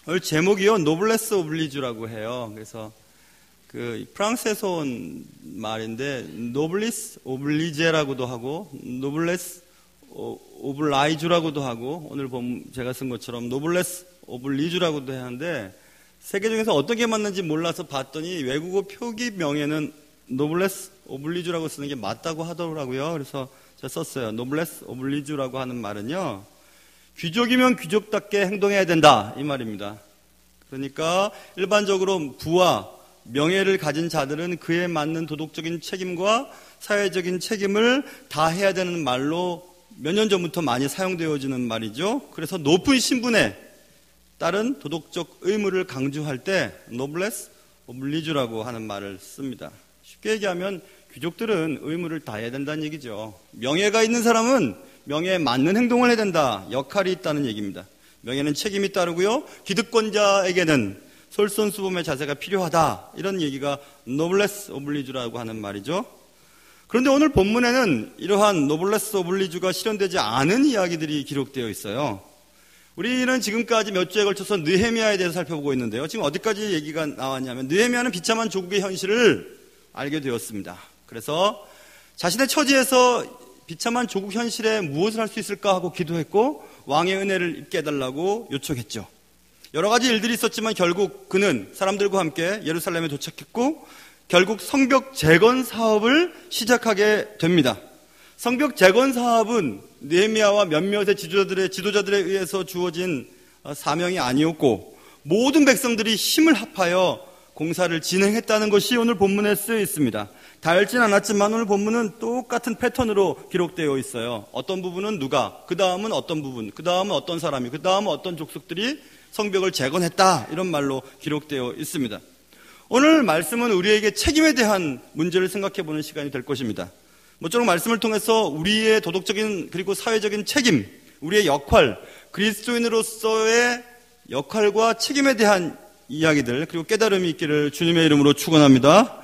오늘 제목이요, 노블레스 오블리주라고 해요. 그래서 프랑스에서 온 말인데, 노블리스 오블리제라고도 하고, 노블레스 오블라이주라고도 하고, 오늘 제가 쓴 것처럼 노블레스 오블리주라고도 하는데, 세계 중에서 어떻게 맞는지 몰라서 봤더니 외국어 표기명에는 노블레스 오블리주라고 쓰는 게 맞다고 하더라고요. 그래서 제가 썼어요. 노블레스 오블리주라고 하는 말은요, 귀족이면 귀족답게 행동해야 된다, 이 말입니다. 그러니까 일반적으로 부와 명예를 가진 자들은 그에 맞는 도덕적인 책임과 사회적인 책임을 다 해야 되는 말로 몇 년 전부터 많이 사용되어지는 말이죠. 그래서 높은 신분에 따른 도덕적 의무를 강조할 때 노블레스 오블리주라고 하는 말을 씁니다. 쉽게 얘기하면 귀족들은 의무를 다해야 된다는 얘기죠. 명예가 있는 사람은 명예에 맞는 행동을 해야 된다. 역할이 있다는 얘기입니다. 명예는 책임이 따르고요. 기득권자에게는 솔선수범의 자세가 필요하다. 이런 얘기가 노블레스 오블리주라고 하는 말이죠. 그런데 오늘 본문에는 이러한 노블레스 오블리주가 실현되지 않은 이야기들이 기록되어 있어요. 우리는 지금까지 몇 주에 걸쳐서 느헤미야에 대해서 살펴보고 있는데요. 지금 어디까지 얘기가 나왔냐면 느헤미야는 비참한 조국의 현실을 알게 되었습니다. 그래서 자신의 처지에서 비참한 조국 현실에 무엇을 할 수 있을까 하고 기도했고 왕의 은혜를 입게 해달라고 요청했죠. 여러 가지 일들이 있었지만 결국 그는 사람들과 함께 예루살렘에 도착했고 결국 성벽 재건 사업을 시작하게 됩니다. 성벽 재건 사업은 느헤미야와 몇몇의 지도자들에 의해서 주어진 사명이 아니었고 모든 백성들이 힘을 합하여 공사를 진행했다는 것이 오늘 본문에 쓰여 있습니다. 다 읽진 않았지만 오늘 본문은 똑같은 패턴으로 기록되어 있어요. 어떤 부분은 누가, 그 다음은 어떤 부분, 그 다음은 어떤 사람이, 그 다음은 어떤 족속들이 성벽을 재건했다, 이런 말로 기록되어 있습니다. 오늘 말씀은 우리에게 책임에 대한 문제를 생각해보는 시간이 될 것입니다. 모쪼록 말씀을 통해서 우리의 도덕적인 그리고 사회적인 책임, 우리의 역할, 그리스도인으로서의 역할과 책임에 대한 이야기들 그리고 깨달음이 있기를 주님의 이름으로 축원합니다.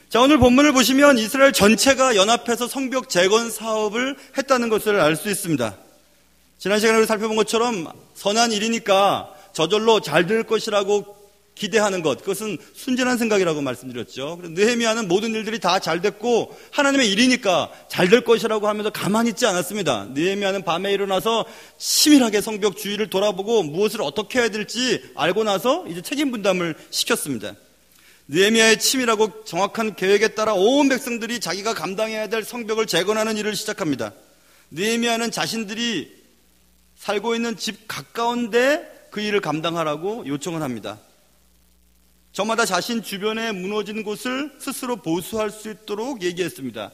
자, 오늘 본문을 보시면 이스라엘 전체가 연합해서 성벽 재건 사업을 했다는 것을 알 수 있습니다. 지난 시간에 우리 살펴본 것처럼 선한 일이니까 저절로 잘 될 것이라고 기대하는 것, 그것은 순진한 생각이라고 말씀드렸죠. 느헤미야는 모든 일들이 다 잘 됐고 하나님의 일이니까 잘 될 것이라고 하면서 가만히 있지 않았습니다. 느헤미야는 밤에 일어나서 치밀하게 성벽 주위를 돌아보고 무엇을 어떻게 해야 될지 알고 나서 이제 책임 분담을 시켰습니다. 느헤미야의 치밀하고 정확한 계획에 따라 온 백성들이 자기가 감당해야 될 성벽을 재건하는 일을 시작합니다. 느헤미야는 자신들이 살고 있는 집 가까운데 그 일을 감당하라고 요청을 합니다. 저마다 자신 주변에 무너진 곳을 스스로 보수할 수 있도록 얘기했습니다.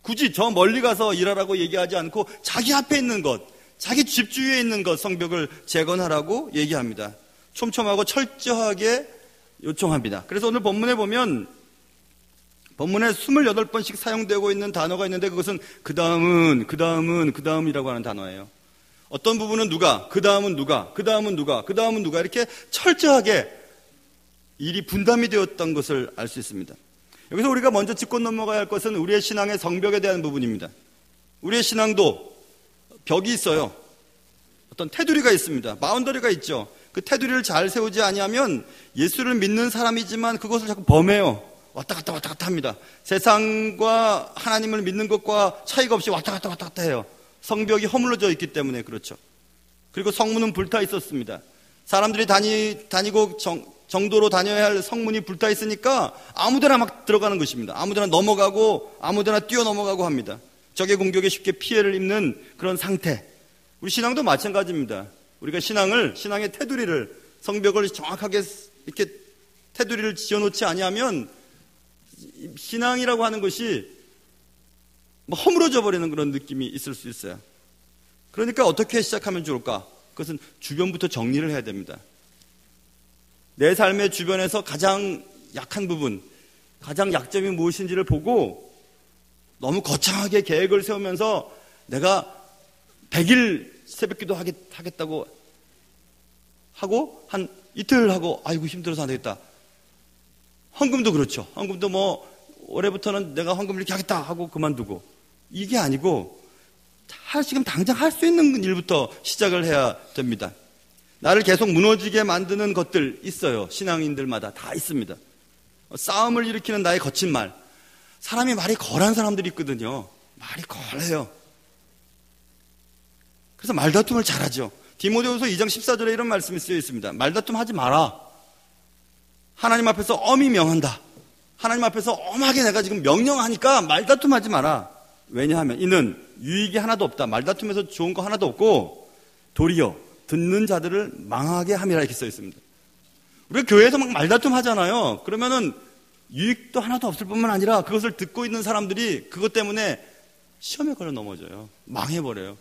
굳이 저 멀리 가서 일하라고 얘기하지 않고 자기 앞에 있는 것, 자기 집 주위에 있는 것 성벽을 재건하라고 얘기합니다. 촘촘하고 철저하게 요청합니다. 그래서 오늘 본문에 보면 본문에 28번씩 사용되고 있는 단어가 있는데 그것은 그 다음이라고 하는 단어예요. 어떤 부분은 누가, 그 다음은 누가, 그 다음은 누가, 그 다음은 누가 이렇게 철저하게 일이 분담이 되었던 것을 알 수 있습니다. 여기서 우리가 먼저 짚고 넘어가야 할 것은 우리의 신앙의 성벽에 대한 부분입니다. 우리의 신앙도 벽이 있어요. 어떤 테두리가 있습니다. 바운더리가 있죠. 그 테두리를 잘 세우지 아니하면 예수를 믿는 사람이지만 그것을 자꾸 범해요. 왔다 갔다 합니다. 세상과 하나님을 믿는 것과 차이가 없이 왔다 갔다 해요. 성벽이 허물어져 있기 때문에 그렇죠. 그리고 성문은 불타 있었습니다. 사람들이 다니고 정도로 다녀야 할 성문이 불타 있으니까 아무데나 막 들어가는 것입니다. 아무데나 넘어가고 아무데나 뛰어 넘어가고 합니다. 적의 공격에 쉽게 피해를 입는 그런 상태. 우리 신앙도 마찬가지입니다. 우리가 신앙의 테두리를, 성벽을 정확하게 이렇게 테두리를 지어놓지 아니하면 신앙이라고 하는 것이 허물어져 버리는 그런 느낌이 있을 수 있어요. 그러니까 어떻게 시작하면 좋을까? 그것은 주변부터 정리를 해야 됩니다. 내 삶의 주변에서 가장 약한 부분, 가장 약점이 무엇인지를 보고 너무 거창하게 계획을 세우면서 내가 100일 새벽기도 하겠다고 하고 한 이틀 하고 아이고 힘들어서 안 되겠다. 헌금도 그렇죠. 헌금도 올해부터는 내가 헌금을 이렇게 하겠다 하고 그만두고 이게 아니고 지금 당장 할 수 있는 일부터 시작을 해야 됩니다. 나를 계속 무너지게 만드는 것들 있어요. 신앙인들마다 다 있습니다. 싸움을 일으키는 나의 거친 말. 사람이 말이 거란 사람들이 있거든요. 말이 거래요. 그래서 말다툼을 잘하죠. 디모데후서 2장 14절에 이런 말씀이 쓰여 있습니다. 말다툼 하지 마라. 하나님 앞에서 엄히 명한다. 하나님 앞에서 엄하게 내가 지금 명령하니까 말다툼 하지 마라. 왜냐하면 이는 유익이 하나도 없다. 말다툼에서 좋은 거 하나도 없고 도리어 듣는 자들을 망하게 함이라 이렇게 써 있습니다. 우리가 교회에서 막 말다툼 하잖아요. 그러면은 유익도 하나도 없을 뿐만 아니라 그것을 듣고 있는 사람들이 그것 때문에 시험에 걸려 넘어져요. 망해버려요.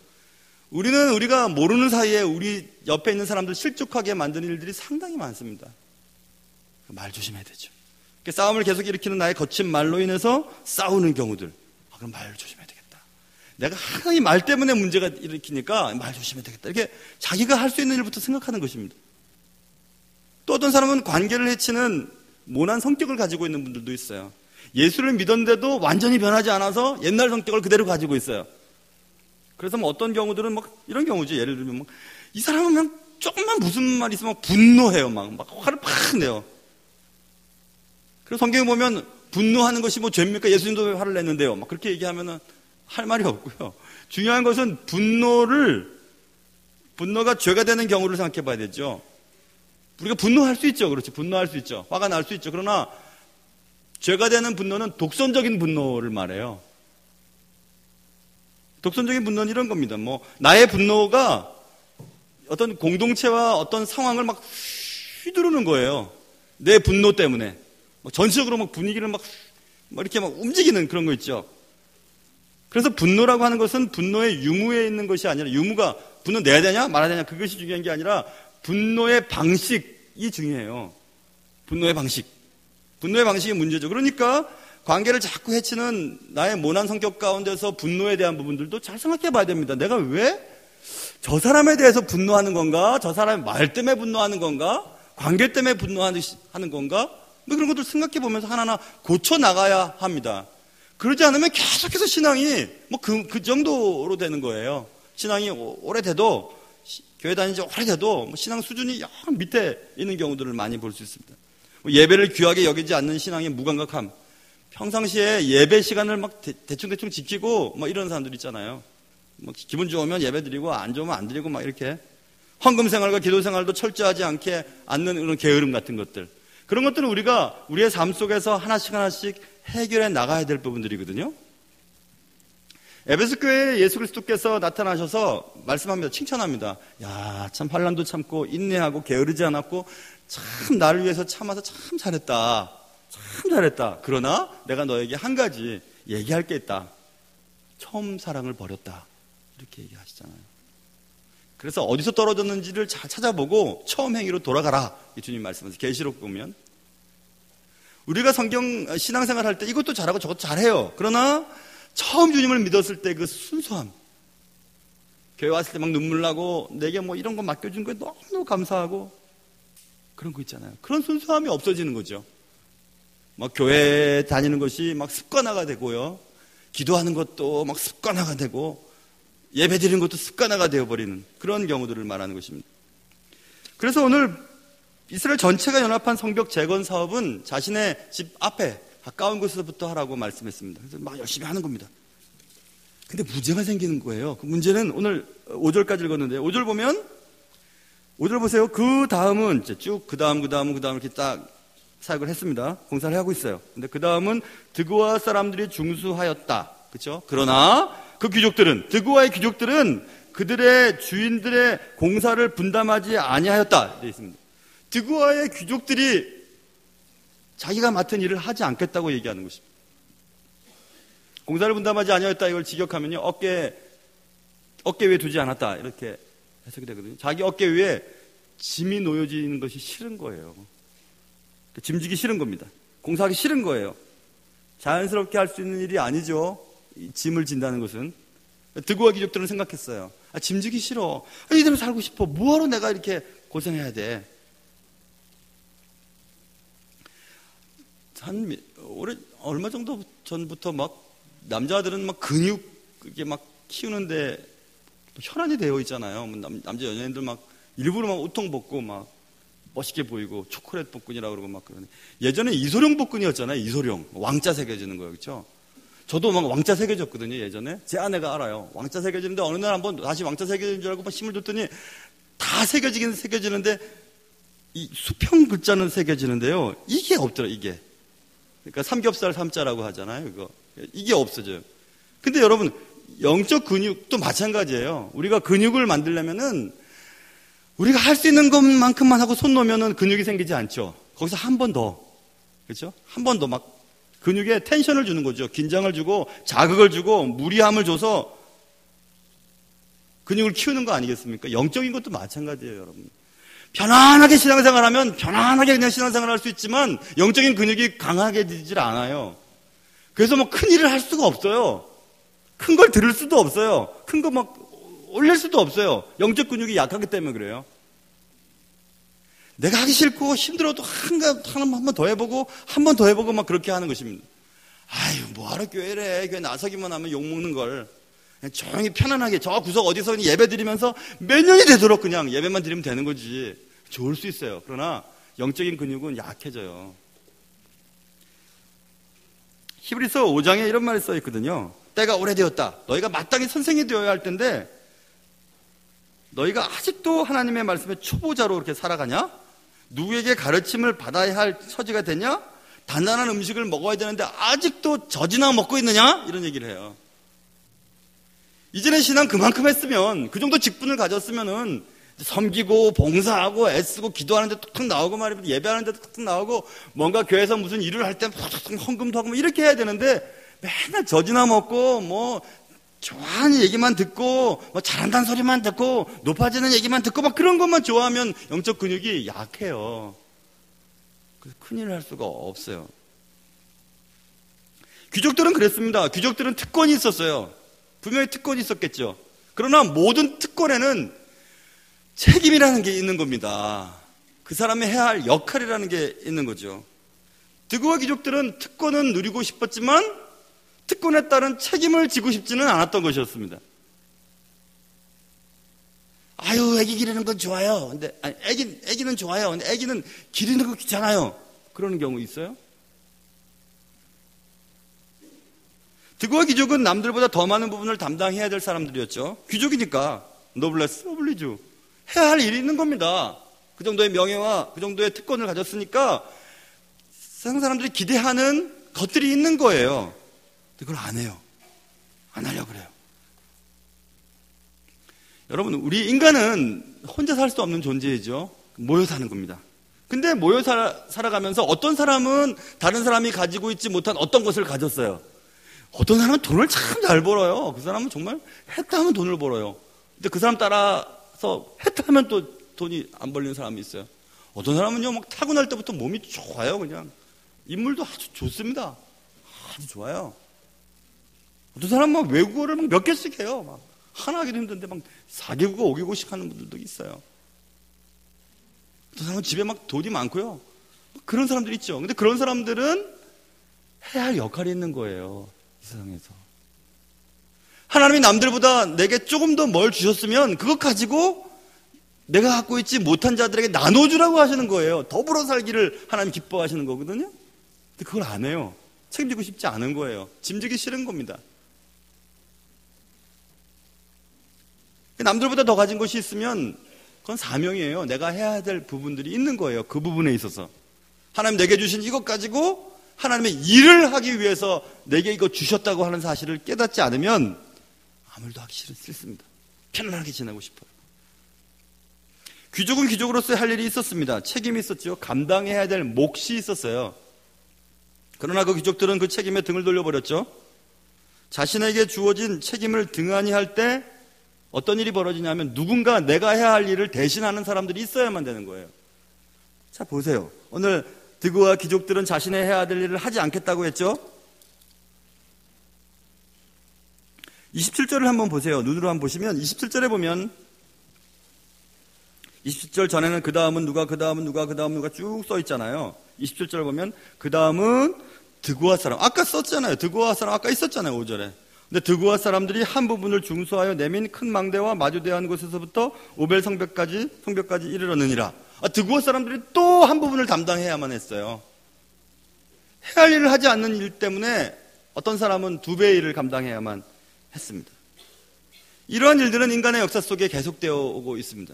우리는 우리가 모르는 사이에 우리 옆에 있는 사람들 실족하게 만드는 일들이 상당히 많습니다. 말 조심해야 되죠. 싸움을 계속 일으키는 나의 거친 말로 인해서 싸우는 경우들. 그럼 말 조심해야 되겠다. 내가 하나님 말 때문에 문제가 일으키니까 말 조심해야 되겠다. 이렇게 자기가 할 수 있는 일부터 생각하는 것입니다. 또 어떤 사람은 관계를 해치는 모난 성격을 가지고 있는 분들도 있어요. 예수를 믿었는데도 완전히 변하지 않아서 옛날 성격을 그대로 가지고 있어요. 그래서 뭐 어떤 경우들은 막 이런 경우죠. 예를 들면 이 사람은 그냥 조금만 무슨 말 있으면 막 분노해요. 막 화를 팍 내요. 그래서 성경에 보면 분노하는 것이 뭐 죄입니까? 예수님도 왜 화를 냈는데요? 막 그렇게 얘기하면은 할 말이 없고요. 중요한 것은 분노가 죄가 되는 경우를 생각해 봐야 되죠. 우리가 분노할 수 있죠. 그렇지. 분노할 수 있죠. 화가 날 수 있죠. 그러나 죄가 되는 분노는 독선적인 분노를 말해요. 독선적인 분노는 이런 겁니다. 뭐 나의 분노가 어떤 공동체와 어떤 상황을 막 휘두르는 거예요. 내 분노 때문에. 전체적으로 막 분위기를 막 이렇게 막 움직이는 그런 거 있죠. 그래서 분노라고 하는 것은 분노의 유무에 있는 것이 아니라 유무가 분노 내야 되냐 말아야 되냐 그것이 중요한 게 아니라 분노의 방식이 중요해요. 분노의 방식이 문제죠. 그러니까 관계를 자꾸 해치는 나의 모난 성격 가운데서 분노에 대한 부분들도 잘 생각해 봐야 됩니다. 내가 왜 저 사람에 대해서 분노하는 건가? 저 사람의 말 때문에 분노하는 건가? 관계 때문에 분노하는 건가? 뭐 그런 것들 생각해 보면서 하나하나 고쳐 나가야 합니다. 그러지 않으면 계속해서 신앙이 뭐 그 정도로 되는 거예요. 신앙이 오래돼도 교회 다닌 지 오래돼도 뭐 신앙 수준이 영 밑에 있는 경우들을 많이 볼 수 있습니다. 뭐 예배를 귀하게 여기지 않는 신앙의 무감각함. 평상시에 예배 시간을 막 대충 지키고 막 이런 사람들 있잖아요. 뭐 기분 좋으면 예배 드리고 안 좋으면 안 드리고 막 이렇게 헌금 생활과 기도 생활도 철저하지 않게 않는 그런 게으름 같은 것들. 그런 것들은 우리가 우리의 삶 속에서 하나씩 해결해 나가야 될 부분들이거든요. 에베소 교회에 예수 그리스도께서 나타나셔서 말씀합니다. 칭찬합니다. 야, 참 환난도 참고 인내하고 게으르지 않았고 참 나를 위해서 참아서 참 잘했다. 참 잘했다. 그러나 내가 너에게 한 가지 얘기할 게 있다. 처음 사랑을 버렸다. 이렇게 얘기하시잖아요. 그래서 어디서 떨어졌는지를 잘 찾아보고 처음 행위로 돌아가라. 주님 말씀하세요. 계시록 보면 우리가 성경 신앙생활 할 때 이것도 잘하고 저것도 잘해요. 그러나 처음 주님을 믿었을 때 그 순수함, 교회 왔을 때 막 눈물 나고 내게 뭐 이런 거 맡겨준 거에 너무 감사하고 그런 거 있잖아요. 그런 순수함이 없어지는 거죠. 막 교회 다니는 것이 막 습관화가 되고요. 기도하는 것도 막 습관화가 되고 예배 드리는 것도 습관화가 되어버리는 그런 경우들을 말하는 것입니다. 그래서 오늘 이스라엘 전체가 연합한 성벽 재건 사업은 자신의 집 앞에 가까운 곳에서부터 하라고 말씀했습니다. 그래서 막 열심히 하는 겁니다. 근데 문제가 생기는 거예요. 그 문제는 오늘 5절까지 읽었는데 5절 보면 5절 보세요. 그 다음은 쭉 그 다음 이렇게 딱 사역을 했습니다. 공사를 하고 있어요. 근데 그 다음은 드고아 사람들이 중수하였다. 그렇죠? 그러나 그 귀족들은 드고아의 귀족들은 그들의 주인들의 공사를 분담하지 아니하였다. 되어 있습니다. 드고아의 귀족들이 자기가 맡은 일을 하지 않겠다고 얘기하는 것입니다. 공사를 분담하지 아니하였다 이걸 직역하면요. 어깨 위에 두지 않았다. 이렇게 해석이 되거든요. 자기 어깨 위에 짐이 놓여지는 것이 싫은 거예요. 짐지기 싫은 겁니다. 공사하기 싫은 거예요. 자연스럽게 할 수 있는 일이 아니죠. 짐을 진다는 것은. 드고아 귀족들은 생각했어요. 짐지기 싫어. 이대로 살고 싶어. 뭐하러 내가 이렇게 고생해야 돼. 얼마 정도 전부터 막 남자들은 막 근육 이게 막 키우는데 혈안이 되어 있잖아요. 남자 연예인들 막 일부러 막 우통 벗고 막 멋있게 보이고 초콜릿 복근이라고 그러고 막 그러네. 예전에 이소룡 복근이었잖아요. 이소룡. 왕자 새겨지는 거예요. 그렇죠? 저도 막 왕자 새겨졌거든요. 예전에. 제 아내가 알아요. 왕자 새겨지는데 어느 날 한번 다시 왕자 새겨지는 줄 알고 막 힘을 줬더니 다 새겨지긴 새겨지는데 이 수평 글자는 새겨지는데요. 이게 없더라. 이게. 그러니까 삼겹살 삼자라고 하잖아요. 이게 없어져요. 근데 여러분 영적 근육도 마찬가지예요. 우리가 근육을 만들려면은 우리가 할 수 있는 것만큼만 하고 손 놓으면은 근육이 생기지 않죠. 거기서 한 번 더, 그렇죠? 한 번 더 막 근육에 텐션을 주는 거죠. 긴장을 주고 자극을 주고 무리함을 줘서 근육을 키우는 거 아니겠습니까? 영적인 것도 마찬가지예요, 여러분. 편안하게 신앙생활하면 편안하게 그냥 신앙생활할 수 있지만 영적인 근육이 강하게 되질 않아요. 그래서 뭐 큰 일을 할 수가 없어요. 큰 걸 들을 수도 없어요. 큰 거 막 올릴 수도 없어요. 영적 근육이 약하기 때문에 그래요. 내가 하기 싫고 힘들어도 한 번 더 해보고 한 번 더 해보고 막 그렇게 하는 것입니다. 아유, 뭐하러 교회래. 교회 나서기만 하면 욕먹는 걸. 그냥 조용히 편안하게 저 구석 어디서 그냥 예배 드리면서 몇 년이 되도록 그냥 예배만 드리면 되는 거지. 좋을 수 있어요. 그러나 영적인 근육은 약해져요. 히브리서 5장에 이런 말이 써 있거든요. 때가 오래되었다. 너희가 마땅히 선생이 되어야 할 텐데 너희가 아직도 하나님의 말씀에 초보자로 이렇게 살아가냐? 누구에게 가르침을 받아야 할 처지가 되냐? 단단한 음식을 먹어야 되는데 아직도 젖이나 먹고 있느냐? 이런 얘기를 해요. 이전에 신앙 그만큼 했으면 그 정도 직분을 가졌으면은 섬기고 봉사하고 애쓰고 기도하는데 툭툭 나오고 말이야 예배하는데 툭툭 나오고 뭔가 교회에서 무슨 일을 할 때 헌금도 하고 뭐 이렇게 해야 되는데 맨날 젖이나 먹고 뭐 좋아하는 얘기만 듣고 뭐 잘한다는 소리만 듣고 높아지는 얘기만 듣고 막 그런 것만 좋아하면 영적 근육이 약해요. 그래서 큰일을 할 수가 없어요. 귀족들은 그랬습니다. 귀족들은 특권이 있었어요. 분명히 특권이 있었겠죠. 그러나 모든 특권에는 책임이라는 게 있는 겁니다. 그 사람이 해야 할 역할이라는 게 있는 거죠. 드고와 귀족들은 특권은 누리고 싶었지만 특권에 따른 책임을 지고 싶지는 않았던 것이었습니다. 아유, 애기 기르는 건 좋아요. 근데 애기는 좋아요. 근데 애기는 기르는 거 귀찮아요. 그러는 경우 있어요? 드고와 귀족은 남들보다 더 많은 부분을 담당해야 될 사람들이었죠. 귀족이니까 노블레스 오블리주 해야 할 일이 있는 겁니다. 그 정도의 명예와 그 정도의 특권을 가졌으니까 세상 사람들이 기대하는 것들이 있는 거예요. 근데 그걸 안 해요. 안 하려고 그래요. 여러분, 우리 인간은 혼자 살 수 없는 존재이죠. 모여 사는 겁니다. 근데 모여 살아가면서 어떤 사람은 다른 사람이 가지고 있지 못한 어떤 것을 가졌어요. 어떤 사람은 돈을 참 잘 벌어요. 그 사람은 정말 했다 하면 돈을 벌어요. 근데 그 사람 따라서 했다 하면 또 돈이 안 벌리는 사람이 있어요. 어떤 사람은요, 막 타고날 때부터 몸이 좋아요. 그냥 인물도 아주 좋습니다. 아주 좋아요. 어떤 사람은 막 외국어를 막 몇 개씩 해요. 막 하나 하기도 힘든데 막 4개국어, 5개국어씩 하는 분들도 있어요. 어떤 사람은 집에 막 돈이 많고요. 그런 사람들이 있죠. 근데 그런 사람들은 해야 할 역할이 있는 거예요. 이 세상에서. 하나님이 남들보다 내게 조금 더 뭘 주셨으면 그것 가지고 내가 갖고 있지 못한 자들에게 나눠주라고 하시는 거예요. 더불어 살기를 하나님 기뻐하시는 거거든요. 근데 그걸 안 해요. 책임지고 싶지 않은 거예요. 짐지기 싫은 겁니다. 남들보다 더 가진 것이 있으면 그건 사명이에요. 내가 해야 될 부분들이 있는 거예요. 그 부분에 있어서. 하나님 내게 주신 이것 가지고 하나님의 일을 하기 위해서 내게 이거 주셨다고 하는 사실을 깨닫지 않으면 아무 일도 하기 싫습니다. 편안하게 지내고 싶어요. 귀족은 귀족으로서 할 일이 있었습니다. 책임이 있었죠. 감당해야 될 몫이 있었어요. 그러나 그 귀족들은 그 책임에 등을 돌려버렸죠. 자신에게 주어진 책임을 등한히 할 때 어떤 일이 벌어지냐면 누군가 내가 해야 할 일을 대신하는 사람들이 있어야만 되는 거예요. 자, 보세요. 오늘 드고와 귀족들은 자신의 해야 될 일을 하지 않겠다고 했죠. 27절을 한번 보세요. 눈으로 한번 보시면 27절에 보면 27절 전에는 그 다음은 누가, 그 다음은 누가, 그 다음은 누가 쭉 써 있잖아요. 27절 보면 그 다음은 드고아 사람. 아까 썼잖아요. 드고아 사람 아까 있었잖아요. 5절에. 근데 드고아 사람들이 한 부분을 중수하여 내민 큰 망대와 마주대한 곳에서부터 오벨 성벽까지 이르렀느니라. 드고아 사람들이 또 한 부분을 담당해야만 했어요. 해야 할 일을 하지 않는 일 때문에 어떤 사람은 2배의 일을 감당해야만 했습니다. 이러한 일들은 인간의 역사 속에 계속되어 오고 있습니다.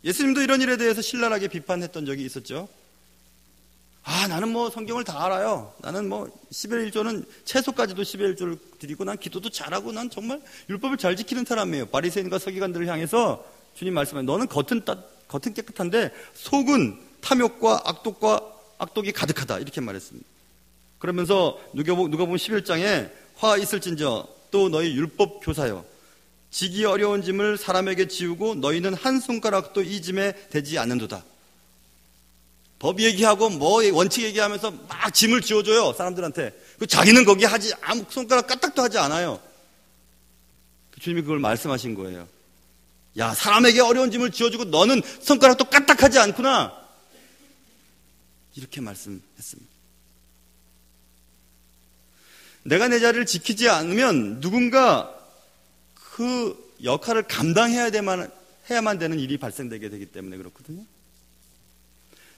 예수님도 이런 일에 대해서 신랄하게 비판했던 적이 있었죠. 나는 뭐 성경을 다 알아요. 나는 뭐 10의 1조는 채소까지도 10의 1조를 드리고 난 기도도 잘하고 난 정말 율법을 잘 지키는 사람이에요. 바리새인과 서기관들을 향해서 주님 말씀하신 너는 겉은 깨끗한데 속은 탐욕과 악독이 가득하다 이렇게 말했습니다. 그러면서 누가복음 11장에 화 있을진저 또 너희 율법 교사여 지기 어려운 짐을 사람에게 지우고 너희는 한 손가락도 이 짐에 대지 않는도다. 법 얘기하고 뭐 원칙 얘기하면서 막 짐을 지워줘요 사람들한테. 자기는 거기 아무 손가락 까딱도 하지 않아요. 주님이 그걸 말씀하신 거예요. 야, 사람에게 어려운 짐을 지워주고 너는 손가락도 까딱하지 않구나. 이렇게 말씀했습니다. 내가 내 자리를 지키지 않으면 누군가 그 역할을 해야만 되는 일이 발생되게 되기 때문에 그렇거든요.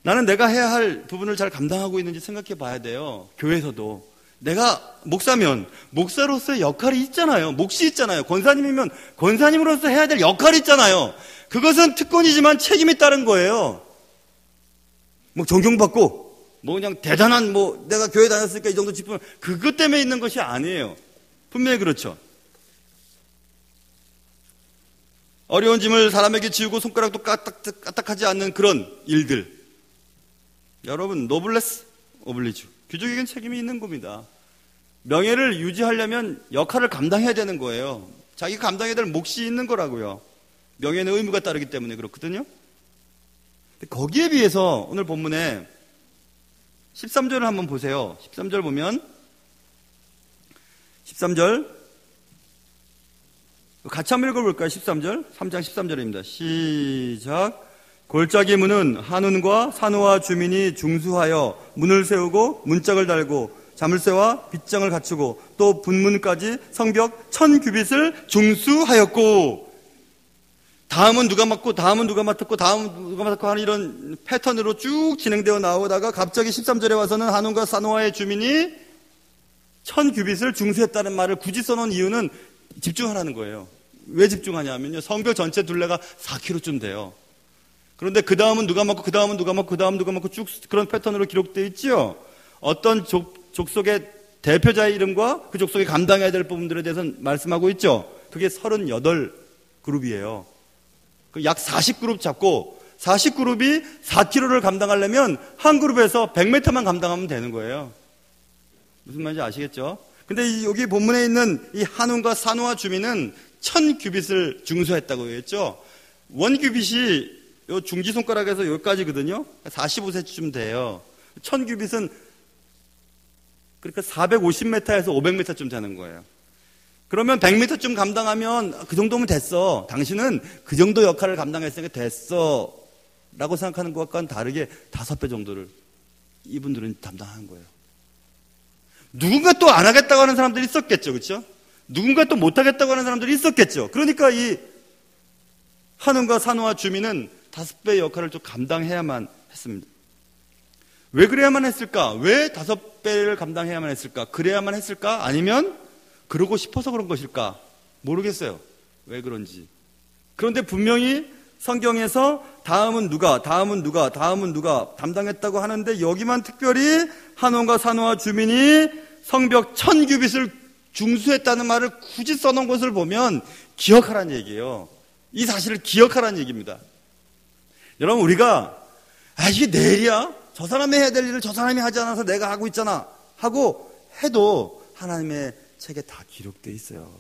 나는 내가 해야 할 부분을 잘 감당하고 있는지 생각해 봐야 돼요. 교회에서도. 내가 목사면 목사로서의 역할이 있잖아요. 몫이 있잖아요. 권사님이면 권사님으로서 해야 될 역할이 있잖아요. 그것은 특권이지만 책임이 따른 거예요. 뭐 존경받고 그냥 대단한 내가 교회 다녔으니까 이 정도 짚으면 그것 때문에 있는 것이 아니에요. 분명히 그렇죠. 어려운 짐을 사람에게 지우고 손가락도 까딱하지 않는 그런 일들. 여러분, 노블레스 오블리주. 귀족에겐 책임이 있는 겁니다. 명예를 유지하려면 역할을 감당해야 되는 거예요. 자기가 감당해야 될 몫이 있는 거라고요. 명예는 의무가 따르기 때문에 그렇거든요. 거기에 비해서 오늘 본문에 13절을 한번 보세요. 13절 보면 13절 같이 한번 읽어볼까요? 13절 3장 13절입니다. 시작. 골짜기 문은 한운과 산호와 주민이 중수하여 문을 세우고 문짝을 달고 자물쇠와 빗장을 갖추고 또 분문까지 성벽 1000규빗을 중수하였고 다음은 누가 맡고 다음은 누가 맡았고 다음은 누가 맡았고 하는 이런 패턴으로 쭉 진행되어 나오다가 갑자기 13절에 와서는 한운과 산호와의 주민이 1000규빗을 중수했다는 말을 굳이 써놓은 이유는 집중하라는 거예요. 왜 집중하냐면요, 성벽 전체 둘레가 4km쯤 돼요. 그런데 그 다음은 누가 맡고 그 다음은 누가 맡고 그 다음은 누가 맡고 쭉 그런 패턴으로 기록되어 있지요. 어떤 족속의 대표자의 이름과 그 족속이 감당해야 될 부분들에 대해서 말씀하고 있죠. 그게 38그룹이에요. 약 40그룹 잡고 40그룹이 4km를 감당하려면 한 그룹에서 100m만 감당하면 되는 거예요. 무슨 말인지 아시겠죠? 근데 여기 본문에 있는 이 한운과 산호와 주민은 1000규빗을 중수했다고 했죠. 1규빗이 요 중지손가락에서 여기까지거든요. 45cm쯤 돼요. 1000규빗은 그러니까 450m에서 500m쯤 되는 거예요. 그러면 100m쯤 감당하면 그 정도면 됐어. 당신은 그 정도 역할을 감당했으니까 됐어. 라고 생각하는 것과는 다르게 5배 정도를 이분들은 담당한 거예요. 누군가 또 안 하겠다고 하는 사람들이 있었겠죠. 그렇죠? 누군가 또 못 하겠다고 하는 사람들이 있었겠죠. 그러니까 이 한운과 산호와 주민은 5배의 역할을 좀 감당해야만 했습니다. 왜 그래야만 했을까? 왜 5배를 감당해야만 했을까? 그래야만 했을까? 아니면 그러고 싶어서 그런 것일까? 모르겠어요. 왜 그런지. 그런데 분명히 성경에서 다음은 누가 담당했다고 하는데 여기만 특별히 한온과 산호와 주민이 성벽 1000규빗을 중수했다는 말을 굳이 써놓은 것을 보면 기억하라는 얘기예요. 이 사실을 기억하라는 얘기입니다. 여러분, 우리가 이게 내 일이야? 저 사람이 해야 될 일을 저 사람이 하지 않아서 내가 하고 있잖아 하고 해도 하나님의 책에 다 기록되어 있어요.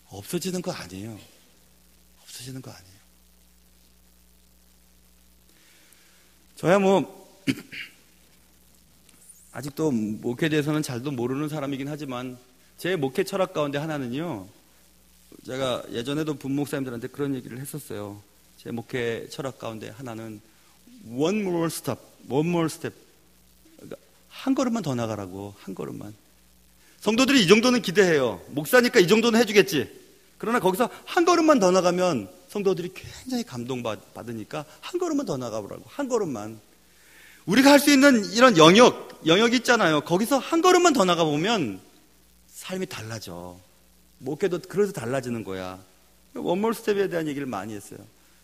없어지는 거 아니에요. 없어지는 거 아니에요. 저야 아직도 목회에 대해서는 잘도 모르는 사람이긴 하지만 제 목회 철학 가운데 하나는요, 제가 예전에도 분목사님들한테 그런 얘기를 했었어요. 제 목회 철학 가운데 하나는 one more step. 그러니까 한 걸음만 더 나가라고. 한 걸음만. 성도들이 이 정도는 기대해요. 목사니까 이 정도는 해주겠지. 그러나 거기서 한 걸음만 더 나가면 성도들이 굉장히 감동받으니까 한 걸음만 더 나가보라고. 한 걸음만. 우리가 할 수 있는 이런 영역이 있잖아요. 거기서 한 걸음만 더 나가보면 삶이 달라져. 목회도 그래서 달라지는 거야. 원몰 스텝에 대한 얘기를 많이 했어요.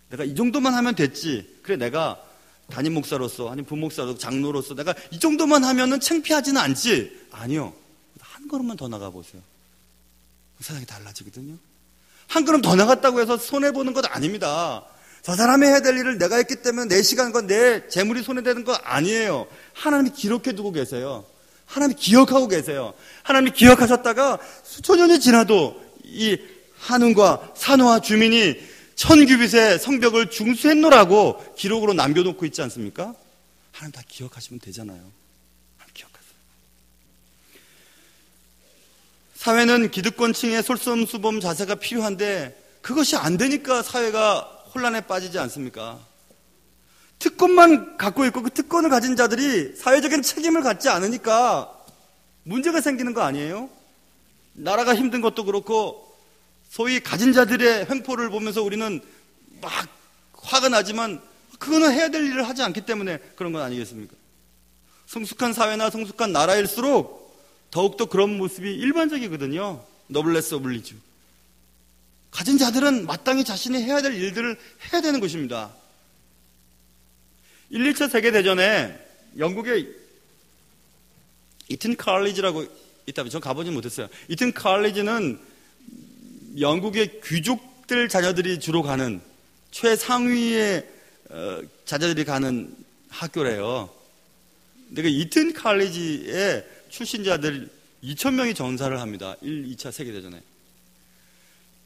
내가 이 정도만 하면 됐지. 그래, 내가 담임 목사로서, 아니 부목사로서, 장로로서 내가 이 정도만 하면은 창피하지는 않지. 아니요. 한 걸음만 더 나가보세요. 세상이 달라지거든요. 한 걸음 더 나갔다고 해서 손해보는 것 아닙니다. 저 사람이 해야 될 일을 내가 했기 때문에 내 시간과 내 재물이 손해되는 거 아니에요. 하나님이 기록해두고 계세요. 하나님이 기억하고 계세요. 하나님이 기억하셨다가 수천 년이 지나도 이 한운과 산호와 주민이 천규빗의 성벽을 중수했노라고 기록으로 남겨놓고 있지 않습니까? 하나님 다 기억하시면 되잖아요. 하나님 기억하세요. 사회는 기득권층의 솔선수범 자세가 필요한데 그것이 안 되니까 사회가 혼란에 빠지지 않습니까? 특권만 갖고 있고 그 특권을 가진 자들이 사회적인 책임을 갖지 않으니까 문제가 생기는 거 아니에요? 나라가 힘든 것도 그렇고 소위 가진 자들의 횡포를 보면서 우리는 막 화가 나지만 그거는 해야 될 일을 하지 않기 때문에 그런 건 아니겠습니까? 성숙한 사회나 성숙한 나라일수록 더욱더 그런 모습이 일반적이거든요. 노블레스 오블리주. 가진 자들은 마땅히 자신이 해야 될 일들을 해야 되는 것입니다. 1, 2차 세계대전에 영국의 이튼 칼리지라고 있다면 전 가보진 못했어요. 이튼 칼리지는 영국의 귀족들 자녀들이 주로 가는 최상위의 자녀들이 가는 학교래요. 근데 그 이튼 칼리지의 출신자들 2,000명이 전사를 합니다. 1, 2차 세계대전에.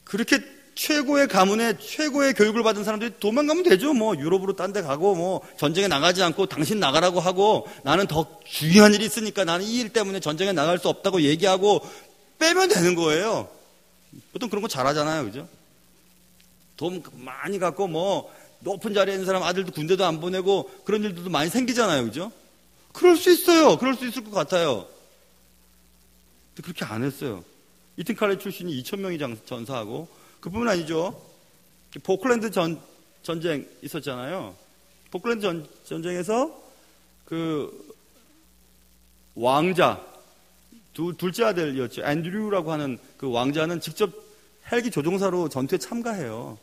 그렇게 최고의 가문에 최고의 교육을 받은 사람들이 도망가면 되죠. 뭐 유럽으로 딴 데 가고 뭐 전쟁에 나가지 않고 당신 나가라고 하고 나는 더 중요한 일이 있으니까 나는 이 일 때문에 전쟁에 나갈 수 없다고 얘기하고 빼면 되는 거예요. 보통 그런 거 잘하잖아요. 그죠? 돈 많이 갖고 뭐 높은 자리에 있는 사람 아들도 군대도 안 보내고 그런 일들도 많이 생기잖아요. 그죠? 그럴 수 있어요. 그럴 수 있을 것 같아요. 근데 그렇게 안 했어요. 이튼 칼리지 출신이 2,000명이 전사하고 그뿐만 아니죠. 포클랜드 전쟁 있었잖아요. 포클랜드 전쟁에서 그 왕자 둘째 아들이었죠. 앤드류라고 하는 그 왕자는 직접 헬기 조종사로 전투에 참가해요.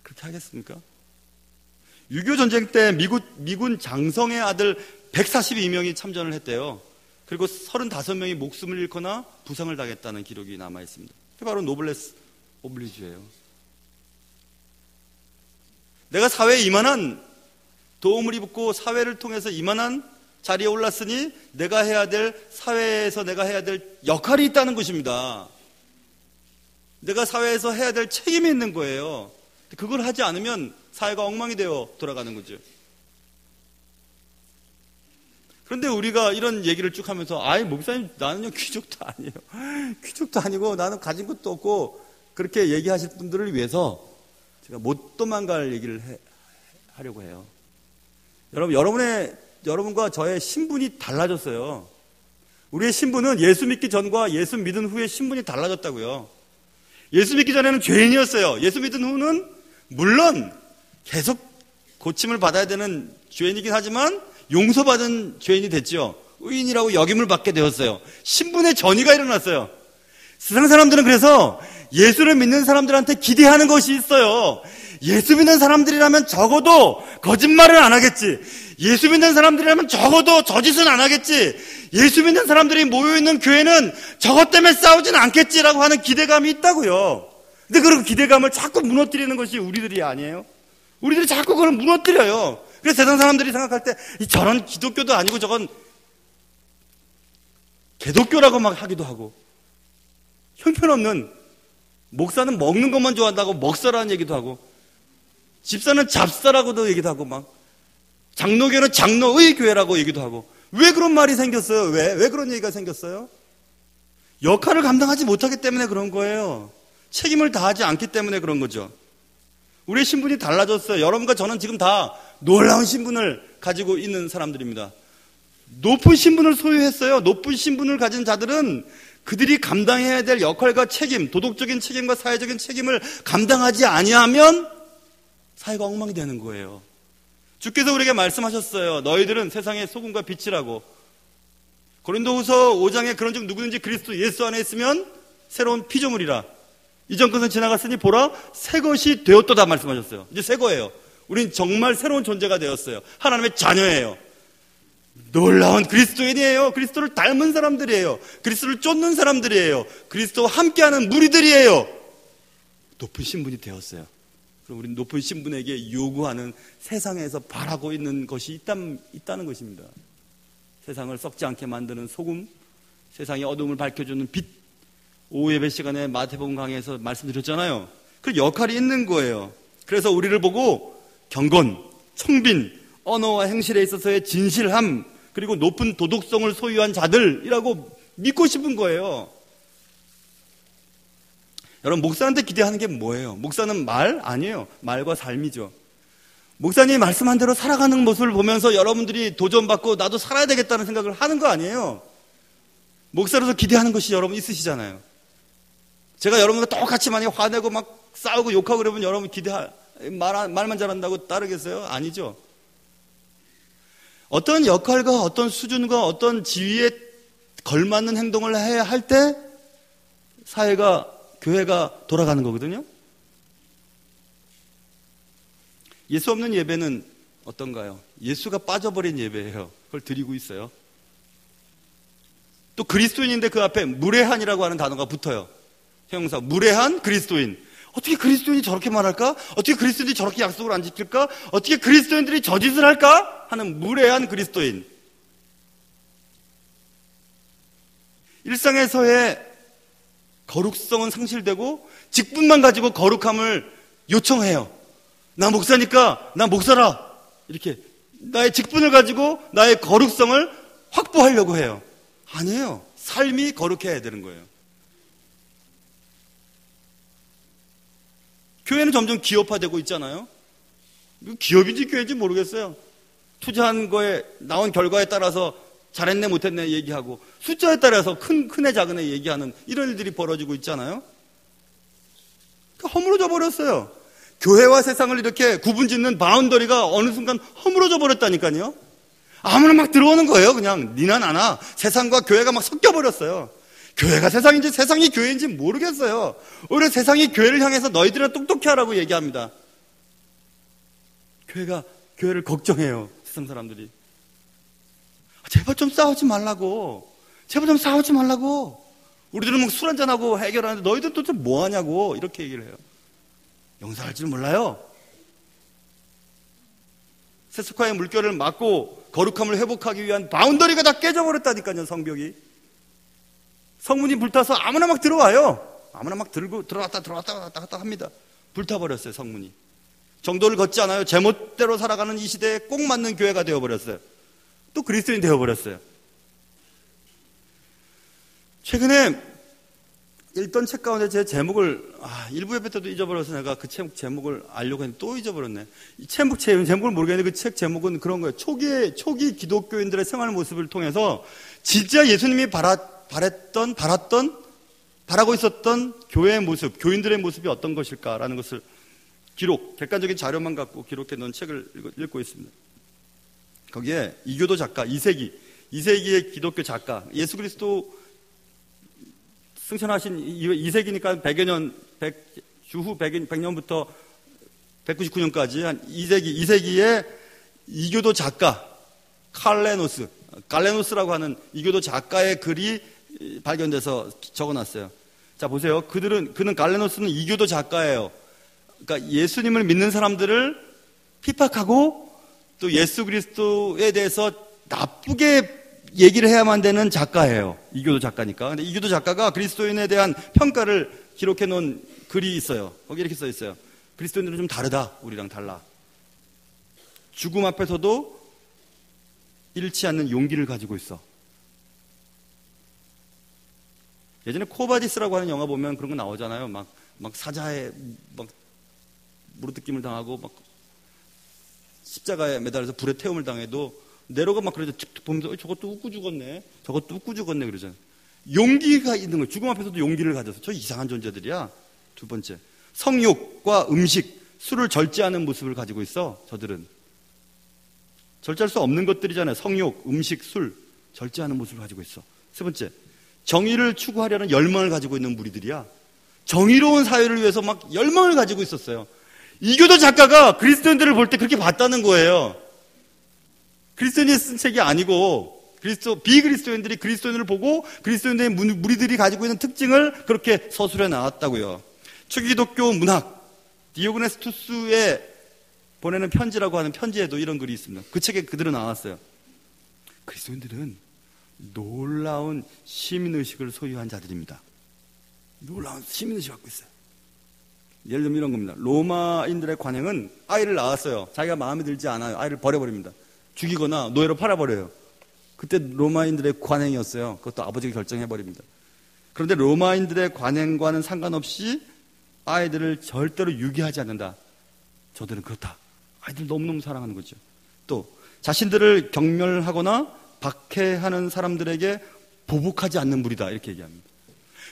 그렇게 하겠습니까? 6.25 전쟁 때 미군 장성의 아들 142명이 참전을 했대요. 그리고 35명이 목숨을 잃거나 부상을 당했다는 기록이 남아 있습니다. 그게 바로 노블레스 오블리주예요. 내가 사회에 이만한 도움을 입고 사회를 통해서 이만한 자리에 올랐으니 내가 해야 될 사회에서 내가 해야 될 역할이 있다는 것입니다. 내가 사회에서 해야 될 책임이 있는 거예요. 그걸 하지 않으면 사회가 엉망이 되어 돌아가는 거죠. 그런데 우리가 이런 얘기를 쭉 하면서 아이 목사님 나는요 귀족도 아니에요. 귀족도 아니고 나는 가진 것도 없고 그렇게 얘기하실 분들을 위해서 제가 못 도망갈 얘기를 하려고 해요. 여러분과 저의 신분이 달라졌어요. 우리의 신분은 예수 믿기 전과 예수 믿은 후의 신분이 달라졌다고요. 예수 믿기 전에는 죄인이었어요. 예수 믿은 후는 물론 계속 고침을 받아야 되는 죄인이긴 하지만 용서받은 죄인이 됐죠. 의인이라고 역임을 받게 되었어요. 신분의 전이가 일어났어요. 세상 사람들은 그래서 예수를 믿는 사람들한테 기대하는 것이 있어요. 예수 믿는 사람들이라면 적어도 거짓말을 안 하겠지. 예수 믿는 사람들이라면 적어도 저짓은 안 하겠지. 예수 믿는 사람들이 모여있는 교회는 저것 때문에 싸우진 않겠지라고 하는 기대감이 있다고요. 근데 그런 기대감을 자꾸 무너뜨리는 것이 우리들이 아니에요. 우리들이 자꾸 그걸 무너뜨려요. 그래서 세상 사람들이 생각할 때 저런 기독교도 아니고 저건 개독교라고 막 하기도 하고 형편없는 목사는 먹는 것만 좋아한다고 먹사라는 얘기도 하고 집사는 잡사라고도 얘기도 하고 막 장로교는 장로의 교회라고 얘기도 하고 왜 그런 말이 생겼어요? 왜 그런 얘기가 생겼어요? 역할을 감당하지 못하기 때문에 그런 거예요. 책임을 다하지 않기 때문에 그런 거죠. 우리의 신분이 달라졌어요. 여러분과 저는 지금 다 놀라운 신분을 가지고 있는 사람들입니다. 높은 신분을 소유했어요. 높은 신분을 가진 자들은 그들이 감당해야 될 역할과 책임, 도덕적인 책임과 사회적인 책임을 감당하지 아니하면 사회가 엉망이 되는 거예요. 주께서 우리에게 말씀하셨어요. 너희들은 세상의 소금과 빛이라고. 고린도후서 5장에 그런즉 누구든지 그리스도 예수 안에 있으면 새로운 피조물이라. 이전 것은 지나갔으니 보라 새 것이 되었도다 말씀하셨어요. 이제 새 거예요. 우린 정말 새로운 존재가 되었어요. 하나님의 자녀예요. 놀라운 그리스도인이에요. 그리스도를 닮은 사람들이에요. 그리스도를 쫓는 사람들이에요. 그리스도와 함께하는 무리들이에요. 높은 신분이 되었어요. 그럼 우리는 높은 신분에게 요구하는 세상에서 바라고 있는 것이 있다는 것입니다. 세상을 썩지 않게 만드는 소금, 세상의 어둠을 밝혀주는 빛. 오후 예배 시간에 마태복음 강의에서 말씀드렸잖아요. 그 역할이 있는 거예요. 그래서 우리를 보고 경건, 청빈, 언어와 행실에 있어서의 진실함, 그리고 높은 도덕성을 소유한 자들이라고 믿고 싶은 거예요. 여러분, 목사한테 기대하는 게 뭐예요? 목사는 말? 아니에요. 말과 삶이죠. 목사님이 말씀한 대로 살아가는 모습을 보면서 여러분들이 도전받고 나도 살아야 되겠다는 생각을 하는 거 아니에요. 목사로서 기대하는 것이 여러분 있으시잖아요. 제가 여러분과 똑같이 많이 화내고 막 싸우고 욕하고 그러면 여러분 말만 잘한다고 따르겠어요? 아니죠. 어떤 역할과 어떤 수준과 어떤 지위에 걸맞는 행동을 해야 할 때 사회가, 교회가 돌아가는 거거든요. 예수 없는 예배는 어떤가요? 예수가 빠져버린 예배예요. 그걸 드리고 있어요. 또 그리스도인인데 그 앞에 무례한이라고 하는 단어가 붙어요. 형용사 무례한 그리스도인. 어떻게 그리스도인이 저렇게 말할까? 어떻게 그리스도인들이 저렇게 약속을 안 지킬까? 어떻게 그리스도인들이 저 짓을 할까? 하는 무례한 그리스도인. 일상에서의 거룩성은 상실되고 직분만 가지고 거룩함을 요청해요. 나 목사니까 나 목사라. 이렇게 나의 직분을 가지고 나의 거룩성을 확보하려고 해요. 아니에요. 삶이 거룩해야 되는 거예요. 교회는 점점 기업화되고 있잖아요. 기업인지 교회인지 모르겠어요. 투자한 거에 나온 결과에 따라서 잘했네 못했네 얘기하고 숫자에 따라서 큰 애 작은 애 얘기하는 이런 일들이 벌어지고 있잖아요. 허물어져 버렸어요. 교회와 세상을 이렇게 구분짓는 바운더리가 어느 순간 허물어져 버렸다니까요. 아무나 막 들어오는 거예요. 그냥 니나 나나 세상과 교회가 막 섞여버렸어요. 교회가 세상인지 세상이 교회인지 모르겠어요. 오히려 세상이 교회를 향해서 너희들은 똑똑히 하라고 얘기합니다. 교회가 교회를 걱정해요. 세상 사람들이. 제발 좀 싸우지 말라고. 제발 좀 싸우지 말라고. 우리들은 막 술 한잔하고 해결하는데 너희들 도대체 뭐 하냐고 이렇게 얘기를 해요. 용서할 줄 몰라요. 세속화의 물결을 막고 거룩함을 회복하기 위한 바운더리가 다 깨져버렸다니까요. 성벽이. 성문이 불타서 아무나 막 들어와요. 아무나 막 들어왔다 합니다. 불타버렸어요. 성문이. 정도를 걷지 않아요. 제멋대로 살아가는 이 시대에 꼭 맞는 교회가 되어버렸어요. 또 그리스도인이 되어버렸어요. 최근에 읽던 책 가운데 제 제목을 일부 예배 때도 잊어버려서 내가 그 책 제목을 알려고 했는데 또 잊어버렸네. 이 책 제목을 모르겠는데 그 책 제목은 그런 거예요. 초기 기독교인들의 생활 모습을 통해서 진짜 예수님이 바라고 있었던 교회의 모습, 교인들의 모습이 어떤 것일까라는 것을 객관적인 자료만 갖고 기록해 놓은 책을 읽고 있습니다. 거기에 이교도 작가, 이세기의 기독교 작가, 예수 그리스도 승천하신 2세기니까 100여 년, 주후 100년부터 199년까지 한 2세기의 이교도 작가, 갈레노스라고 하는 이교도 작가의 글이 발견돼서 적어놨어요. 자, 보세요. 그는 갈레노스는 이교도 작가예요. 그러니까 예수님을 믿는 사람들을 핍박하고 또 예수 그리스도에 대해서 나쁘게 얘기를 해야만 되는 작가예요. 이교도 작가니까. 근데 이교도 작가가 그리스도인에 대한 평가를 기록해 놓은 글이 있어요. 거기 이렇게 써 있어요. 그리스도인들은 좀 다르다. 우리랑 달라. 죽음 앞에서도 잃지 않는 용기를 가지고 있어. 예전에 코바디스라고 하는 영화 보면 그런 거 나오잖아요. 막 사자에 막 무릎뜯김을 당하고 막 십자가에 매달려서 불에 태움을 당해도 네로가 막 그러죠. 툭툭 보면서 저것도 웃고 죽었네. 저것도 웃고 죽었네 그러잖아요. 용기가 있는 거예요. 죽음 앞에서도 용기를 가져서 저 이상한 존재들이야. 두 번째, 성욕과 음식, 술을 절제하는 모습을 가지고 있어. 저들은 절제할 수 없는 것들이잖아요. 성욕, 음식, 술 절제하는 모습을 가지고 있어. 세 번째, 정의를 추구하려는 열망을 가지고 있는 무리들이야. 정의로운 사회를 위해서 막 열망을 가지고 있었어요. 이교도 작가가 그리스도인들을 볼 때 그렇게 봤다는 거예요. 그리스도인이 쓴 책이 아니고 비그리스도인들이 그리스도인을 보고 그리스도인들의 무리들이 가지고 있는 특징을 그렇게 서술해 나왔다고요. 초기독교 문학 디오그네스투스에 보내는 편지라고 하는 편지에도 이런 글이 있습니다. 그 책에 그대로 나왔어요. 그리스도인들은 놀라운 시민의식을 소유한 자들입니다. 놀라운 시민의식을 갖고 있어요. 예를 들면 이런 겁니다. 로마인들의 관행은 아이를 낳았어요. 자기가 마음에 들지 않아요. 아이를 버려버립니다. 죽이거나 노예로 팔아버려요. 그때 로마인들의 관행이었어요. 그것도 아버지가 결정해버립니다. 그런데 로마인들의 관행과는 상관없이 아이들을 절대로 유기하지 않는다. 저들은 그렇다. 아이들 너무너무 사랑하는 거죠. 또 자신들을 경멸하거나 박해하는 사람들에게 보복하지 않는 무리다. 이렇게 얘기합니다.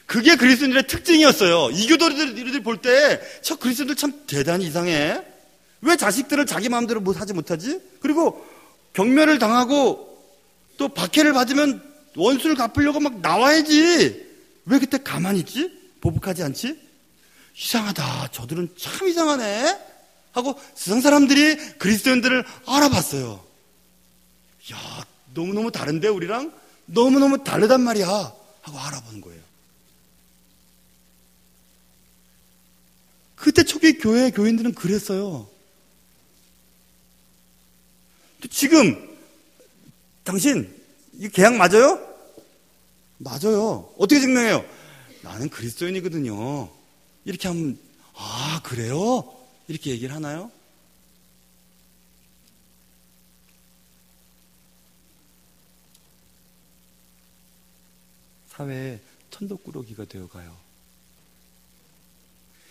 그게 그리스도인들의 특징이었어요. 이교도들이 볼 때 저 그리스도인들 참 대단히 이상해. 왜 자식들을 자기 마음대로 하지 못하지? 그리고 경멸을 당하고 또 박해를 받으면 원수를 갚으려고 막 나와야지. 왜 그때 가만히 있지? 보복하지 않지? 이상하다. 저들은 참 이상하네. 하고 세상 사람들이 그리스도인들을 알아봤어요. 야, 너무너무 다른데 우리랑? 너무너무 다르단 말이야. 하고 알아보는 거예요. 그때 초기 교회 교인들은 그랬어요. 지금 당신 이 계약 맞아요? 맞아요. 어떻게 증명해요? 나는 그리스도인이거든요. 이렇게 하면 아 그래요? 이렇게 얘기를 하나요? 사회에 천덕꾸러기가 되어가요.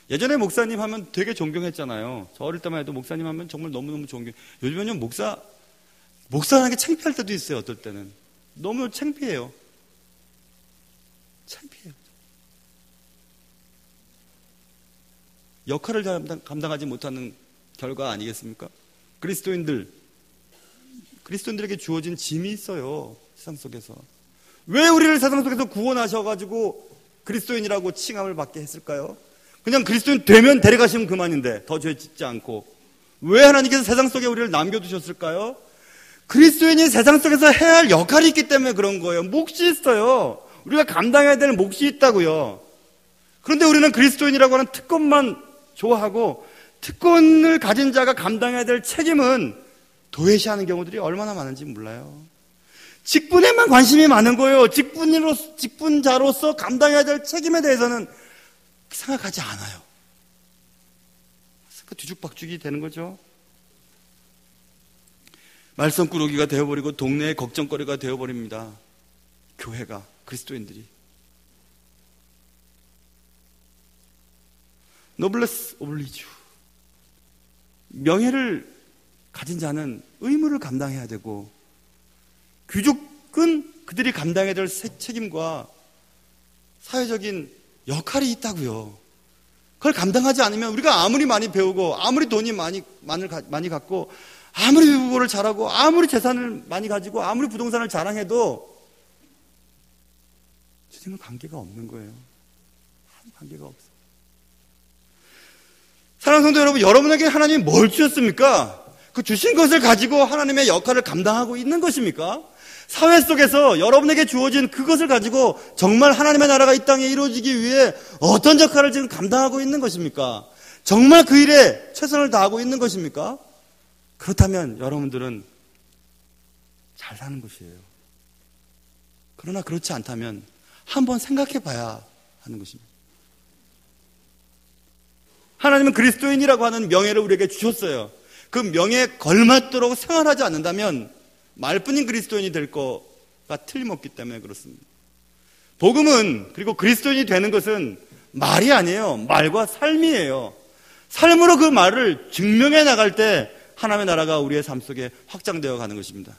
예전에 목사님 하면 되게 존경했잖아요. 저 어릴 때만 해도 목사님 하면 정말 너무너무 존경. 요즘에는 목사라는 게 창피할 때도 있어요. 어떨 때는 너무 창피해요. 창피해요. 역할을 감당하지 못하는 결과 아니겠습니까? 그리스도인들에게 주어진 짐이 있어요. 세상 속에서. 왜 우리를 세상 속에서 구원하셔가지고 그리스도인이라고 칭함을 받게 했을까요? 그냥 그리스도인 되면 데려가시면 그만인데 더 죄 짓지 않고. 왜 하나님께서 세상 속에 우리를 남겨두셨을까요? 그리스도인이 세상 속에서 해야 할 역할이 있기 때문에 그런 거예요. 몫이 있어요. 우리가 감당해야 될 몫이 있다고요. 그런데 우리는 그리스도인이라고 하는 특권만 좋아하고 특권을 가진 자가 감당해야 될 책임은 도외시하는 경우들이 얼마나 많은지 몰라요. 직분에만 관심이 많은 거예요. 직분자로서 감당해야 될 책임에 대해서는 생각하지 않아요. 뒤죽박죽이 되는 거죠. 말썽꾸러기가 되어버리고 동네의 걱정거리가 되어버립니다. 교회가, 그리스도인들이. 노블레스 오블리주. 명예를 가진 자는 의무를 감당해야 되고 귀족은 그들이 감당해야 될 책임과 사회적인 역할이 있다고요. 그걸 감당하지 않으면 우리가 아무리 많이 배우고 아무리 돈이 많이 갖고 아무리 부부를 잘하고 아무리 재산을 많이 가지고 아무리 부동산을 자랑해도 주님과 관계가 없는 거예요. 관계가 없어요. 사랑하는 성도 여러분, 여러분에게 하나님이 뭘 주셨습니까? 그 주신 것을 가지고 하나님의 역할을 감당하고 있는 것입니까? 사회 속에서 여러분에게 주어진 그것을 가지고 정말 하나님의 나라가 이 땅에 이루어지기 위해 어떤 역할을 지금 감당하고 있는 것입니까? 정말 그 일에 최선을 다하고 있는 것입니까? 그렇다면 여러분들은 잘 사는 것이에요. 그러나 그렇지 않다면 한번 생각해 봐야 하는 것입니다. 하나님은 그리스도인이라고 하는 명예를 우리에게 주셨어요. 그 명예에 걸맞도록 생활하지 않는다면 말뿐인 그리스도인이 될 거가 틀림없기 때문에 그렇습니다. 복음은, 그리고 그리스도인이 되는 것은 말이 아니에요. 말과 삶이에요. 삶으로 그 말을 증명해 나갈 때 하나님의 나라가 우리의 삶 속에 확장되어 가는 것입니다.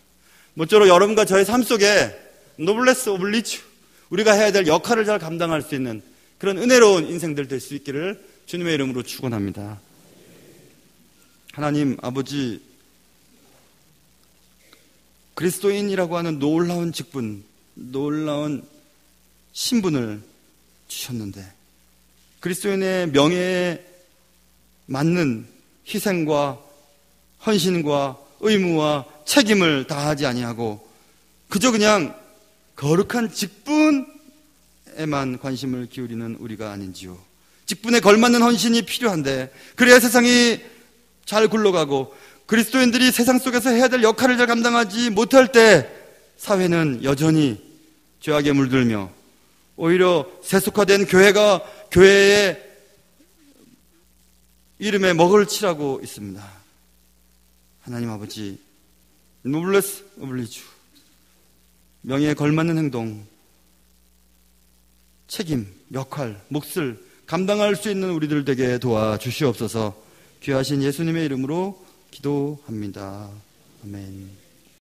모쪼록 여러분과 저의 삶 속에 노블레스 오블리주, 우리가 해야 될 역할을 잘 감당할 수 있는 그런 은혜로운 인생들 될 수 있기를 주님의 이름으로 축원합니다. 하나님 아버지, 그리스도인이라고 하는 놀라운 직분, 놀라운 신분을 주셨는데 그리스도인의 명예에 맞는 희생과 헌신과 의무와 책임을 다하지 아니하고 그저 그냥 거룩한 직분에만 관심을 기울이는 우리가 아닌지요. 직분에 걸맞는 헌신이 필요한데 그래야 세상이 잘 굴러가고 그리스도인들이 세상 속에서 해야 될 역할을 잘 감당하지 못할 때 사회는 여전히 죄악에 물들며 오히려 세속화된 교회가 교회의 이름에 먹을 칠하고 있습니다. 하나님 아버지, 노블레스 오블리주, 명예에 걸맞는 행동, 책임, 역할, 몫을 감당할 수 있는 우리들 되게 도와주시옵소서. 귀하신 예수님의 이름으로 기도합니다. 아멘.